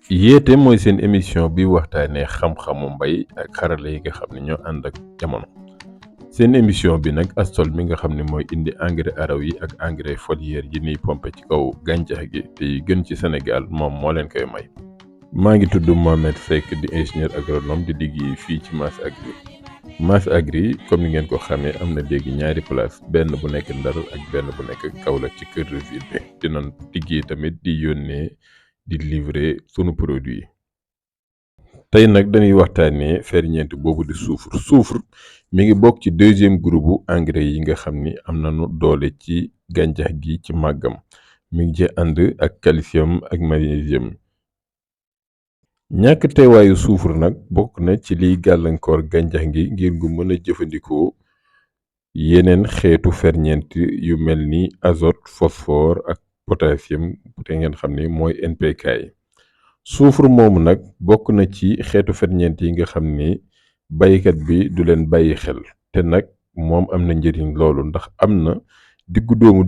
yéete mooy seen émission bi waxtaanee xam-xamu mbay ak xarala yi nga xam ne ñoo ànd ak jamono seen émission bi nag Astol mi nga xam ne mooy indi engrais araw yi ak engrais foliaire yi niy pompe ci kaw gàncax gi te yi gën ci Sénégal moom moo leen koy may. maa ngi tudd Mohamed Seck di ingénieur agronome di liggéey fii ci Mass Agri. Mass Agri comme ni ngeen ko xamee am na léegi ñaari place benn bu nekk Ndar ak benn bu nekk Kaolack ci cœur de ville bi dinañ liggéey tamit di yónnee di livrer sunu produit yi. tey nag dañuy waxtaanee ferñeent boobu di soufre. Soufre mi ngi bokk ci deuxième groupe bu engrais yi nga xam ni am nañu doole ci gàncax gi ci màggam mi ngi ci ànd ak calcium ak magnésium. ñàkk teewaayu soufre nag bokk na ci liy gàllankoor gàncax gi ngir gu mën a jëfandikoo yeneen xeetu ferñeent yu mel ni azote phosphore ak potassium te ngeen xam ni mooy NPK yi. soufre moomu nag bokk na ci xeetu ferñeent yi nga xam ni baykat bi du leen bàyyi xel te nag moom am na njëriñ loolu ndax am na diggu doomu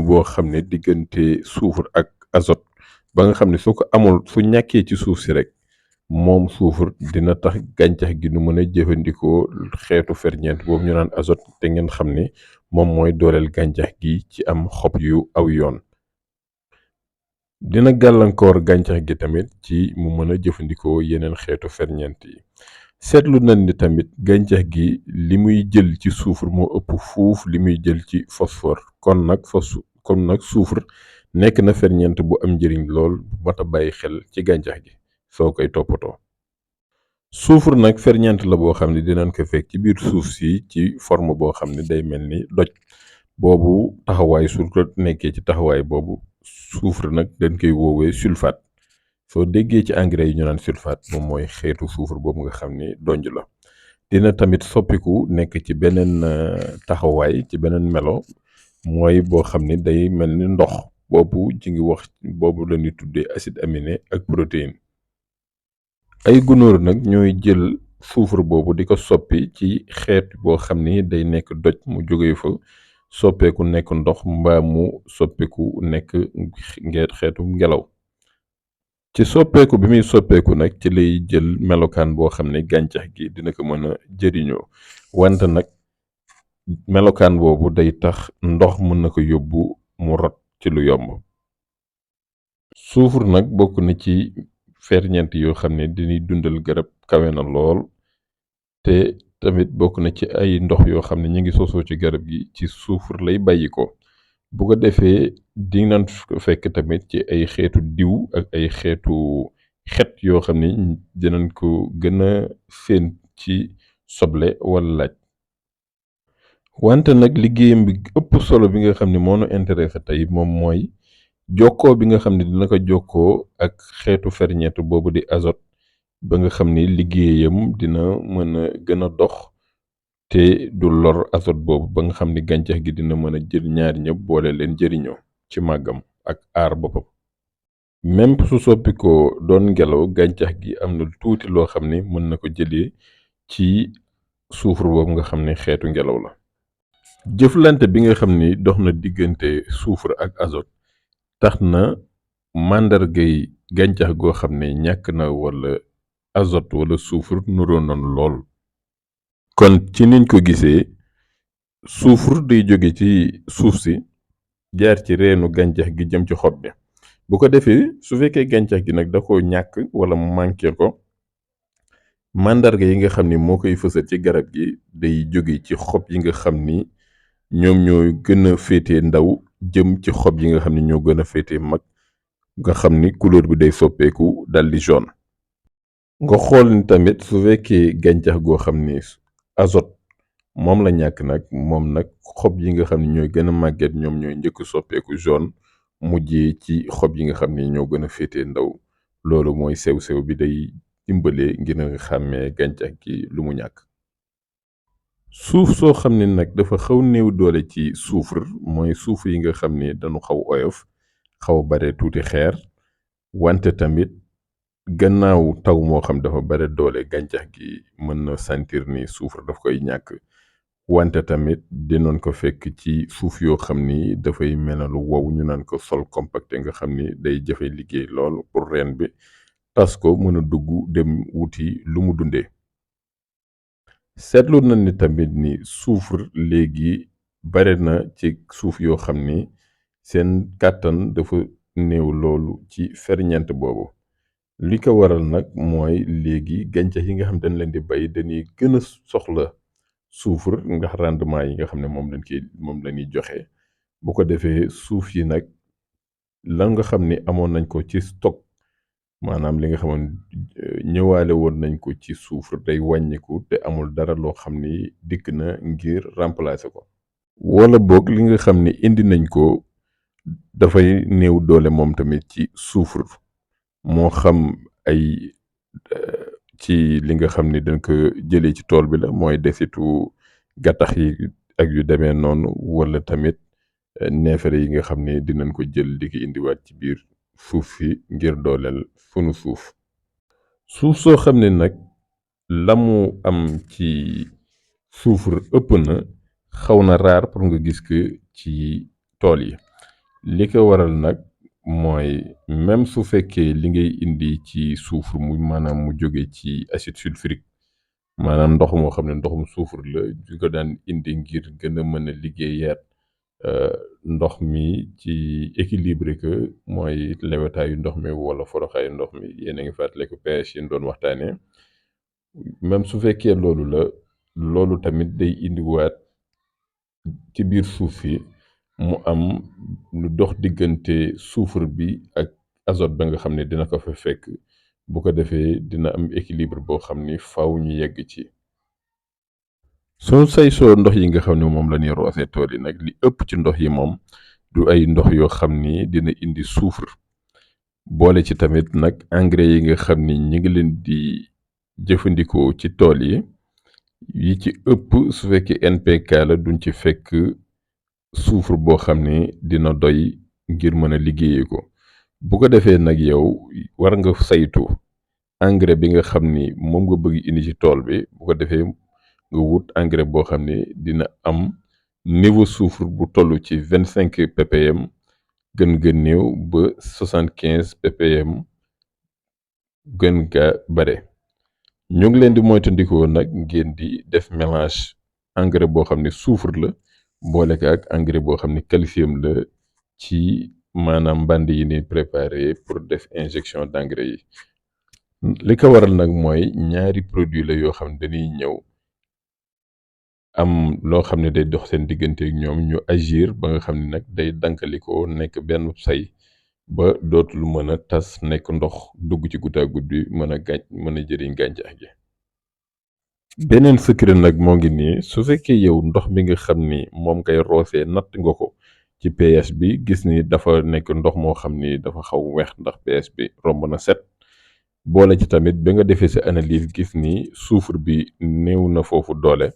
boo xam ne diggante soufre ak azote ba nga xam ne su ko amul su ñàkkee ci suuf si rek moom soufre dina tax gàncax gi nu mën a jëfandikoo xeetu ferñeent boobu ñu naan azote te ngeen xam ne moom mooy dooleel gàncax gi ci am xob yu aw yoon. dina gàllankoor gàncax gi tamit ci mu mën a jëfandikoo yeneen xeetu ferñeent yi. seetlu nañ ni tamit gàncax gi li muy jël ci soufre moo ëpp fuuf li muy jël ci phosphore kon nag soufre nekk na ferñeent bu am njëriñ lool bu mat a bàyyi xel ci gàncax gi soo koy toppatoo. soufre nag ferñeent la boo xam ne dinañ ko fekk ci biir suuf si ci forme boo xam ne day mel ni doj boobu taxawaay su ko nekkee ci taxawaay boobu soufre nag dañ koy woowee sulfate. soo déggee ci engrais yi ñu naan sulfate moom mooy xeetu soufre boobu nga xam ni donj la. dina tamit soppiku nekk ci beneen taxawaay ci beneen melo mooy boo xam ni day mel ni ndox boobu ci ngi wax boobu la ñuy tuddee acide aminé ak protéine. ay gunóor nag ñooy jël soufre boobu di ko soppi ci xeet boo xam ni day nekk doj mu jógee fa soppeeku nekk ndox mbaa mu soppeeku nekk xeetu ngelaw. ci soppeeku bi muy soppeeku nag ci lay jël melokaan boo xam ne gàncax gi dina ko mën a jëriñoo wante nag melokaan boobu day tax ndox mën na ko yóbbu mu rot ci lu yomb. soufre nag bokk na ci ferñeent yoo xam ne dañuy dundal garab kawe na lool te tamit bokk na ci ay ndox yoo xam ne ñu ngi sosoo ci garab gi ci soufre lay bàyyi ko. bu ko defee dinañ fekk tamit ci ay xeetu diw ak ay xeetu xet yoo xam ne dinañ ko gën a séen ci soble wala laaj. wante nag liggéeyam bi ëpp solo bi nga xam ne moo nu intéressé tey moom mooy jokkoo bi nga xam ne dina ko jokkoo ak xeetu ferñeent boobu di azote ba nga xam ni liggéeyam dina mën a gën a dox te du lor azote boobu ba nga xam ni gàncax gi dina mën a jël ñaari ñëpp boole leen jëriñoo ci màggam ak aar boppam. même su soppi ko doon ngelaw gàncax gi am na tuuti loo xam ni mën na ko jëlee ci soufre boobu nga xam ne xeetu ngelaw la. jëflante bi nga xam ni dox na diggante soufre ak azote tax na màndargay gàncax goo xam ne ñàkk na wala azote wala soufre nuroo noonu lool. kon ci niñ ko gisee soufre day jóge ci suuf si jaar ci reenu gàncax gi jëm ci xob bi bu ko defee su fekkee gàncax gi nag da ko ñàkk wala mu manqué ko màndarga yi nga xam ni moo koy fësal ci garab gi day jóge ci xob yi nga xam ni ñoom ñoo gën a féetee ndaw jëm ci xob yi nga xam ni ñoo gën a féetee mag nga xam ni couleur bi day soppeeku dal di jaune. nga xool ni tamit su fekkee gàncax goo xam ni azote moom la ñàkk nag moom nag xob yi nga xam ne ñooy gën a màgget ñoom ñooy njëkk soppeeku jaune mujjee ci xob yi nga xam ne ñoo gën a féetee ndaw loolu mooy sew-sew bi day dimbale ngir nga xàmmee gàncax gi lu mu ñàkk. suuf soo xam ne nag dafa xaw néew doole ci soufre mooy suuf yi nga xam ne dañu xaw oyof xaw bare tuuti xeer wante tamit gannaaw taw moo xam dafa bare doole gàncax gi mën na sentir ni soufre daf koy ñàkk wante tamit dinoon ko fekk ci suuf yoo xam ni dafay mel na lu wow ñu naan ko sol compacté nga xam ni day jafe liggéey lool pour reen bi tas ko mën a dugg dem wuti lu mu dundee. seetlu nañ ni tamit ni soufre léegi bare na ci suuf yoo xam ni seen kàttan dafa néew loolu ci ferñeent boobu. li ko waral nag mooy léegi gàncax yi nga xam dañ leen di bay dañuy gën a soxla soufre ndax rendement yi nga xam ne moom la ñuy joxe. bu ko defee suuf yi nag lan nga xam ni amoon nañ ko ci stock maanaam li nga xamoon ñëwaale woon nañ ko ci soufre day wàññiku te amul dara loo xam ni dikk na ngir remplacer ko. wala boog li nga xam ni indi nañ ko dafay néew doole moom tamit ci soufre moo xam ay ci li nga xam ni dañ ko jëlee ci tool bi la mooy desitu gattax yi ak yu demee noonu wala tamit neefere yi nga xam ne dinañ ko jël di ko indiwaat ci biir suuf si ngir dooleel sunu suuf. suuf soo xam ne nag la mu am ci soufre ëpp na xaw na raar pour nga gis ko ci tool yi. li ko waral nag mooy même su fekkee li ngay indi ci soufre mu maanaam mu jóge ci acide sulfurique maanaam ndox moo xam ne ndoxum soufre la ñu ko daan indi ngir gën a mën a liggéeyaat ndox mi ci équilibré que mooy lewetaayu ndox mi wala foroxaayu ndox mi yéen a ngi fàttaliku pH yi doon waxtaanee même su fekkee loolu la loolu tamit day indiwaat ci biir suuf si mu am lu dox diggante soufre bi ak azote ba nga xam ne dina ko fa fekk bu ko defee dina am équilibre boo xam ni faw ñu yegg ci. soo saysoo ndox yi nga xam ne moom la ñuy roosee tool yi nag li ëpp ci ndox yi moom du ay ndox yoo xam ni dina indi soufre boole ci tamit nag engrais yi nga xam ni ñi ngi leen di jëfandikoo ci tool yi ci ëpp su fekkee NPK la duñ ci fekk soufre boo xam ne dina doy ngir mën a liggéeyee ko bu ko defee nag yow war nga saytu engrais bi nga xam ni moom nga bëgg indi ci tool bi bu ko defee nga wut engrais boo xam ne dina am niveau soufre bu toll ci 25 ppm gën néew ba 75 ppm gën ga bare. ñu ngi leen di moytandikoo nag ngeen di def mélange engrais boo xam ne soufre la boole ko ak engrais boo xam ne calcium la ci maanaam mbànd yi ni préparé pour def injection d'engrais yi. li ko waral nag mooy ñaari produit la yoo xam ne dañuy ñëw am loo xam ne day dox seen diggante ak ñoom ñu agir ba nga xam ne nag day dankalikoo nekk benn say ba dootul mën a tas nekk ndox dugg ci goutte à goutte bi mën a jëriñ gàncax gi. beneen secret nag moo ngi nii su fekkee yow ndox mi nga xam ni moom ngay roosee natt nga ko ci pH bi gis ni dafa nekk ndox moo xam ni dafa xaw weex ndax pH bi romb na 7 boole ci tamit ba nga defee sa analyse gis ni soufre bi néew na foofu doole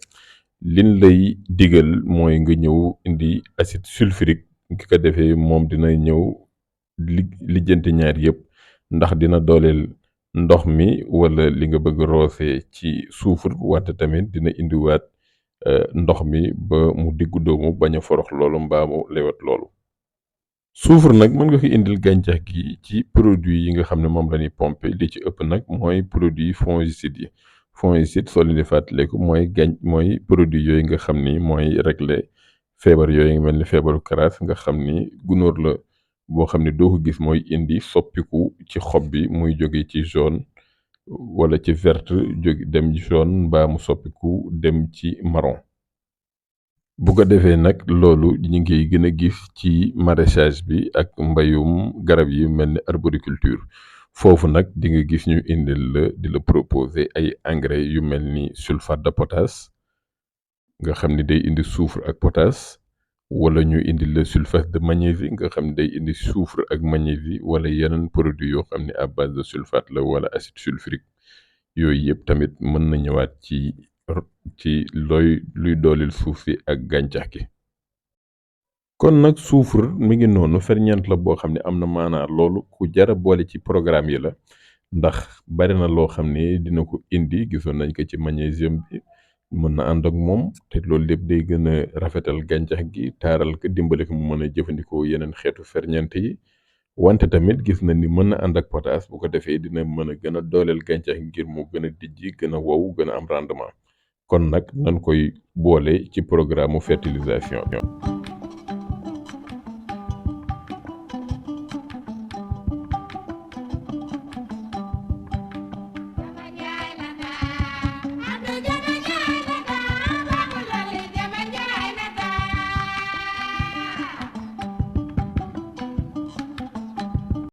liñ lay digal mooy nga ñëw indi acide sulfurique ki ko defee moom dina ñëw lijjanti ñaar yëpp ndax dina dooleel ndox mi wala li nga bëgg roose ci soufre wante tamit dina indiwaat ndox mi ba mu diggu doomu bañ a forox loolu mbaa mu lewet loolu. soufre nag mën nga ko indil gàncax gi ci produit yi nga xam ne moom la ñuy pomper li ci ëpp nag mooy produit fongicide yi. fongicide soo leen di fàttaliku mooy produit yooyu nga xam ni mooy régler feebar yooyu nga mel ni feebaru karaas nga xam ni gunóor la boo xam ne doo ko gis mooy indi soppiku ci xob bi muy jóge ci jaune wala ci verte jóge dem jaune mbaa mu soppiku dem ci marron. bu ko defee nag loolu ñu ngi gën a gis ci maraîchage bi ak mbayum garab yi mel ni arboriculture foofu nag di nga gis ñu indil la di la proposer ay engrais yu mel ni sulfate de potasse nga xam ni day indi soufre ak potasse wala ñu indi la sulfate de magnésie nga xam ne day indi soufre ak magnésie wala yeneen produit yoo xam ne à base de sulfate la wala acide sulfurique yooyu yëpp tamit mën na ñëwaat ci luy dooleel suuf si ak gàncax gi. kon nag soufre mi ngi noonu ferñeent la boo xam ne am na maanaa loolu ku jara boole ci programme yi la ndax bari na loo xam ne dina ko indi gisoon nañ ko ci magnésium bi mën na ànd ak moom te loolu lépp day gën a rafetal gàncax gi taaral ko dimbali ko mu mën a jëfandikoo yeneen xeetu ferñeent yi wante tamit gis na ni mën na ànd ak potasse bu ko defee dina mën a gën a dooleel gàncax ngir mu gën a dijji gën a wow gën a am rendement kon nag nan koy boole ci programme fertilisation